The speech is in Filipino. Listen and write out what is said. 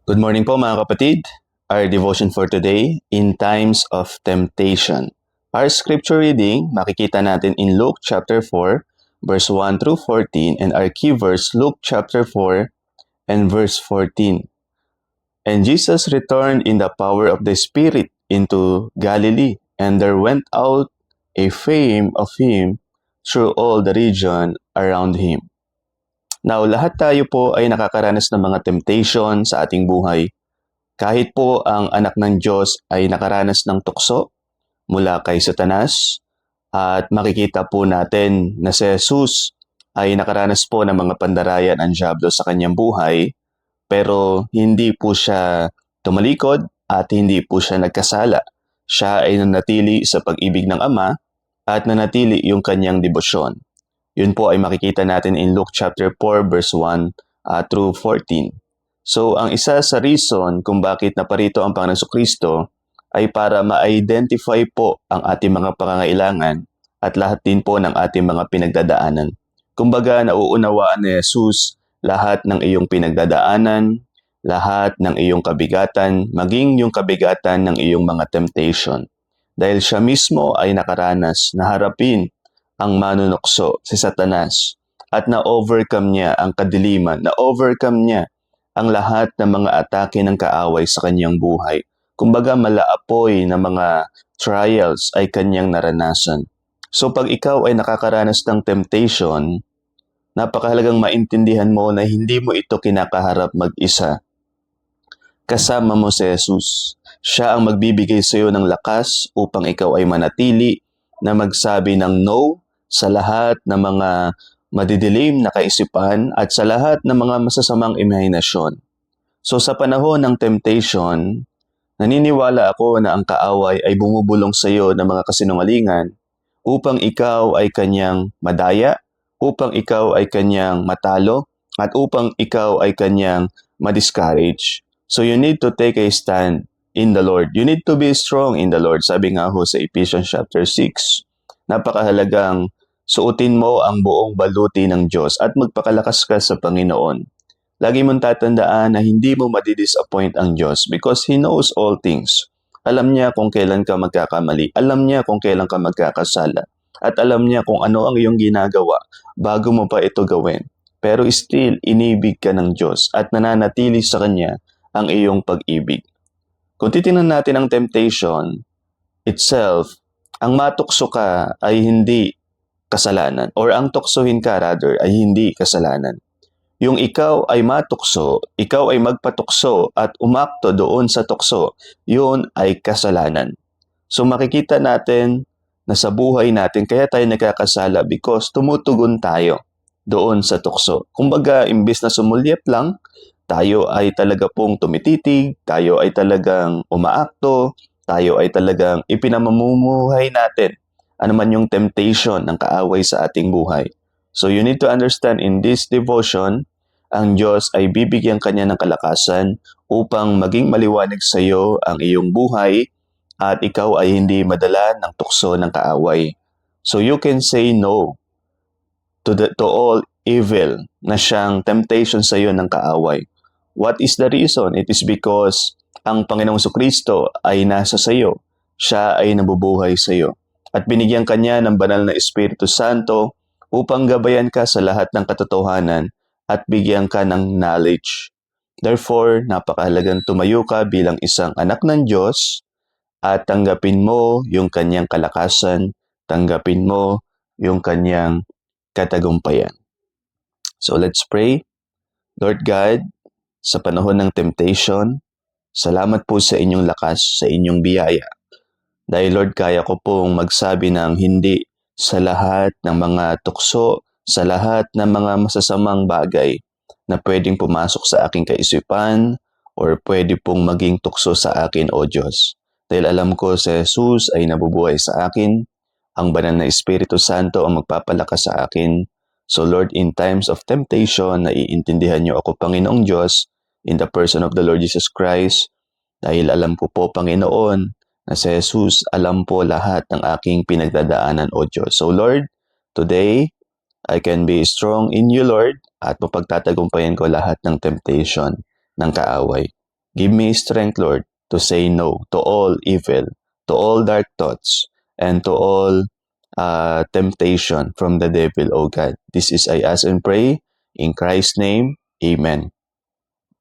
Good morning po mga kapatid. Our devotion for today, in times of temptation. Our scripture reading, makikita natin in Luke chapter 4, verse 1 through 14, and our key verse, Luke chapter 4 and verse 14. And Jesus returned in the power of the Spirit into Galilee, and there went out a fame of him through all the region around him. Now, lahat tayo po ay nakakaranas ng mga temptation sa ating buhay. Kahit po ang anak ng Diyos ay nakaranas ng tukso mula kay Satanas, at makikita po natin na si Jesus ay nakaranas po ng mga pandarayan ng Diablo sa kanyang buhay, pero hindi po siya tumalikod at hindi po siya nagkasala. Siya ay nanatili sa pag-ibig ng Ama at nanatili yung kanyang debosyon. Yun po ay makikita natin in Luke chapter 4 verse 1 through 14. So, ang isa sa reason kung bakit naparito ang Panginoong Jesucristo ay para ma-identify po ang ating mga pangangailangan at lahat din po ng ating mga pinagdadaanan. Kumbaga, nauunawaan ni Jesus lahat ng iyong pinagdadaanan, lahat ng iyong kabigatan, maging yung kabigatan ng iyong mga temptation. Dahil siya mismo ay nakaranas na harapin ang manunukso si Satanas at na-overcome niya ang kadiliman, na-overcome niya ang lahat ng mga atake ng kaaway sa kanyang buhay. Kumbaga malaapoy na mga trials ay kanyang naranasan. So pag ikaw ay nakakaranas ng temptation, napakahalagang maintindihan mo na hindi mo ito kinakaharap mag-isa. Kasama mo si Jesus. Siya ang magbibigay sa iyo ng lakas upang ikaw ay manatili na magsabi ng no sa lahat ng mga madidilim na kaisipan at sa lahat ng mga masasamang imahinasyon. So sa panahon ng temptation, naniniwala ako na ang kaaway ay bumubulong sa iyo ng mga kasinungalingan upang ikaw ay kanyang madaya, upang ikaw ay kanyang matalo, at upang ikaw ay kanyang ma-discourage. So you need to take a stand in the Lord. You need to be strong in the Lord. Sabi nga ho sa Ephesians chapter 6, napakahalagang suotin mo ang buong baluti ng Diyos at magpakalakas ka sa Panginoon. Lagi mong tatandaan na hindi mo madidisappoint ang Diyos because He knows all things. Alam niya kung kailan ka magkakamali. Alam niya kung kailan ka magkakasala. At alam niya kung ano ang iyong ginagawa bago mo pa ito gawin. Pero still, inibig ka ng Diyos at nananatili sa Kanya ang iyong pag-ibig. Kung titingnan natin ang temptation itself, ang matukso ka ay hindi kasalanan, or ang tuksohin ka rather ay hindi kasalanan. Yung ikaw ay matukso, ikaw ay magpatukso at umakto doon sa tukso, yun ay kasalanan. So makikita natin na sa buhay natin kaya tayo nagkakasala because tumutugon tayo doon sa tukso. Kumbaga, imbes na sumulyap lang, tayo ay talaga pong tumititig, tayo ay talagang umaakto, tayo ay talagang ipinamumuhay natin ano man yung temptation ng kaaway sa ating buhay. So you need to understand in this devotion, ang Diyos ay bibigyan kanya ng kalakasan upang maging maliwanag sa iyo ang iyong buhay at ikaw ay hindi madala ng tukso ng kaaway. So you can say no to all evil na siyang temptation sa iyo ng kaaway. What is the reason? It is because ang Panginoong Jesucristo ay nasa sa iyo. Siya ay nabubuhay sa iyo. At binigyan kanya ng banal na Espiritu Santo upang gabayan ka sa lahat ng katotohanan at bigyan ka ng knowledge. Therefore, napakahalagang tumayo ka bilang isang anak ng Diyos at tanggapin mo yung kanyang kalakasan, tanggapin mo yung kanyang katagumpayan. So let's pray. Lord God, sa panahon ng temptation, salamat po sa inyong lakas, sa inyong biyaya. Dahil Lord, kaya ko pong magsabi ng hindi sa lahat ng mga tukso, sa lahat ng mga masasamang bagay na pwedeng pumasok sa aking kaisipan or pwede pong maging tukso sa akin, O Diyos. Dahil alam ko si Jesus ay nabubuhay sa akin, ang banal na Espiritu Santo ang magpapalakas sa akin. So Lord, in times of temptation, naiintindihan niyo ako, Panginoong Diyos, in the person of the Lord Jesus Christ, dahil alam ko po, Panginoon, na si Jesus alam po lahat ng aking pinagdadaanan, O Diyos. So Lord, today, I can be strong in you, Lord, at mapagtatagumpayan ko lahat ng temptation ng kaaway. Give me strength, Lord, to say no to all evil, to all dark thoughts, and to all temptation from the devil, O God. This is I ask and pray in Christ's name. Amen.